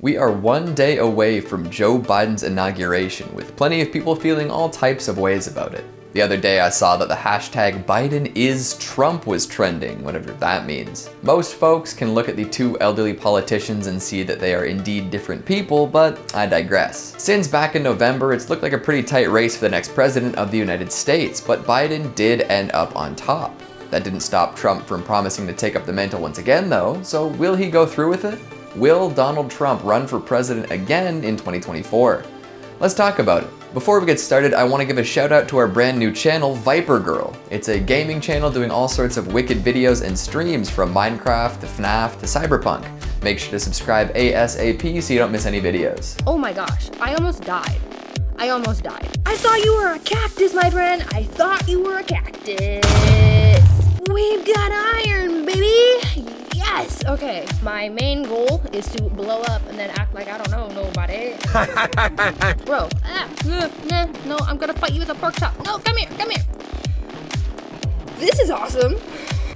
We are one day away from Joe Biden's inauguration, with plenty of people feeling all types of ways about it. The other day I saw that the hashtag #BidenIsTrump was trending, whatever that means. Most folks can look at the two elderly politicians and see that they are indeed different people, but I digress. Since back in November, it's looked like a pretty tight race for the next president of the United States, but Biden did end up on top. That didn't stop Trump from promising to take up the mantle once again though, so will he go through with it? Will Donald Trump run for president again in 2024? Let's talk about it. Before we get started, I want to give a shout out to our brand new channel, Viper Girl. It's a gaming channel doing all sorts of wicked videos and streams from Minecraft to FNAF to Cyberpunk. Make sure to subscribe ASAP so you don't miss any videos. Oh my gosh, I almost died. I thought you were a cactus, my friend. I thought you were a cactus. We've got iron, baby. Yes! Okay, my main goal is to blow up and then act like I don't know nobody. Bro, no, I'm gonna fight you with a pork chop. No, come here. This is awesome.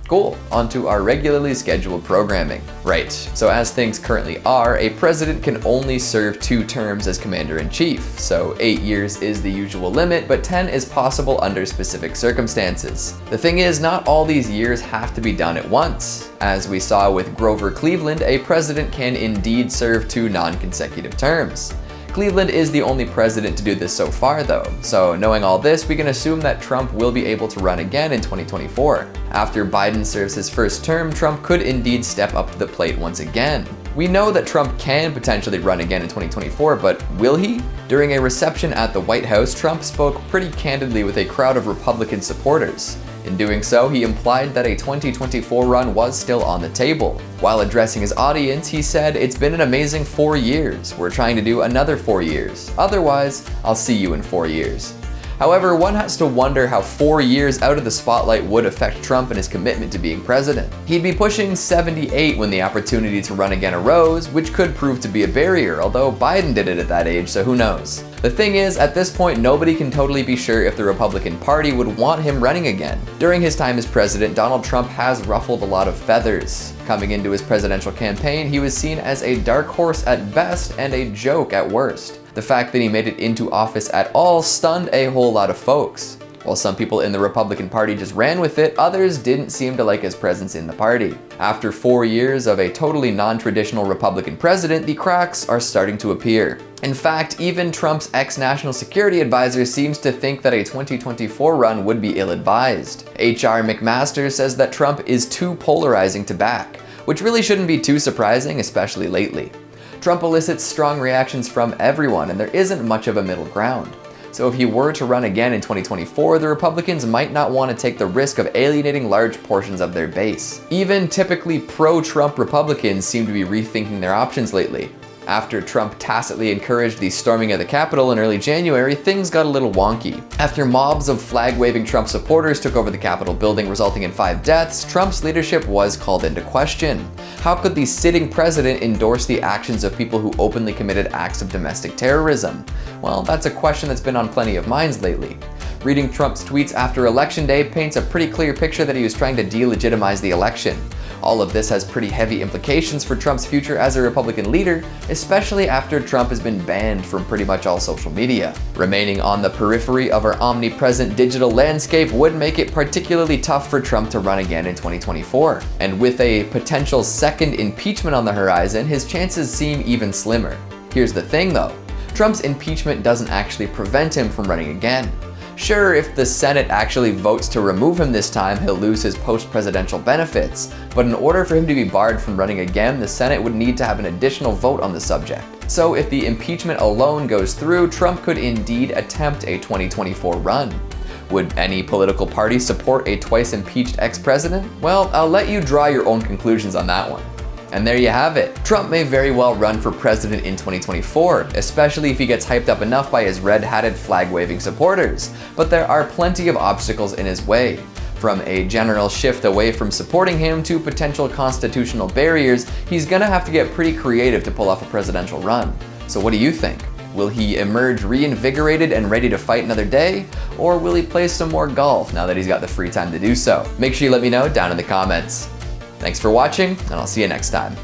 Cool, onto our regularly scheduled programming. Right, so as things currently are, a president can only serve 2 terms as commander-in-chief. So 8 years is the usual limit, but 10 is possible under specific circumstances. The thing is, not all these years have to be done at once. As we saw with Grover Cleveland, a president can indeed serve 2 non-consecutive terms. Cleveland is the only president to do this so far though, so knowing all this, we can assume that Trump will be able to run again in 2024. After Biden serves his first term, Trump could indeed step up to the plate once again. We know that Trump can potentially run again in 2024, but will he? During a reception at the White House, Trump spoke pretty candidly with a crowd of Republican supporters. In doing so, he implied that a 2024 run was still on the table. While addressing his audience, he said, "It's been an amazing 4 years. We're trying to do another 4 years. Otherwise, I'll see you in 4 years." However, one has to wonder how 4 years out of the spotlight would affect Trump and his commitment to being president. He'd be pushing 78 when the opportunity to run again arose, which could prove to be a barrier, although Biden did it at that age, so who knows. The thing is, at this point, nobody can totally be sure if the Republican Party would want him running again. During his time as president, Donald Trump has ruffled a lot of feathers. Coming into his presidential campaign, he was seen as a dark horse at best and a joke at worst. The fact that he made it into office at all stunned a whole lot of folks. While some people in the Republican Party just ran with it, others didn't seem to like his presence in the party. After 4 years of a totally non-traditional Republican president, the cracks are starting to appear. In fact, even Trump's ex-national security advisor seems to think that a 2024 run would be ill-advised. H.R. McMaster says that Trump is too polarizing to back, which really shouldn't be too surprising, especially lately. Trump elicits strong reactions from everyone, and there isn't much of a middle ground. So if he were to run again in 2024, the Republicans might not want to take the risk of alienating large portions of their base. Even typically pro-Trump Republicans seem to be rethinking their options lately. After Trump tacitly encouraged the storming of the Capitol in early January, things got a little wonky. After mobs of flag-waving Trump supporters took over the Capitol building, resulting in 5 deaths, Trump's leadership was called into question. How could the sitting president endorse the actions of people who openly committed acts of domestic terrorism? Well, that's a question that's been on plenty of minds lately. Reading Trump's tweets after Election Day paints a pretty clear picture that he was trying to delegitimize the election. All of this has pretty heavy implications for Trump's future as a Republican leader, especially after Trump has been banned from pretty much all social media. Remaining on the periphery of our omnipresent digital landscape would make it particularly tough for Trump to run again in 2024. And with a potential second impeachment on the horizon, his chances seem even slimmer. Here's the thing though, Trump's impeachment doesn't actually prevent him from running again. Sure, if the Senate actually votes to remove him this time, he'll lose his post-presidential benefits, but in order for him to be barred from running again, the Senate would need to have an additional vote on the subject. So if the impeachment alone goes through, Trump could indeed attempt a 2024 run. Would any political party support a twice-impeached ex-president? Well, I'll let you draw your own conclusions on that one. And there you have it. Trump may very well run for president in 2024, especially if he gets hyped up enough by his red-hatted flag-waving supporters. But there are plenty of obstacles in his way. From a general shift away from supporting him to potential constitutional barriers, he's gonna have to get pretty creative to pull off a presidential run. So what do you think? Will he emerge reinvigorated and ready to fight another day? Or will he play some more golf now that he's got the free time to do so? Make sure you let me know down in the comments. Thanks for watching, and I'll see you next time.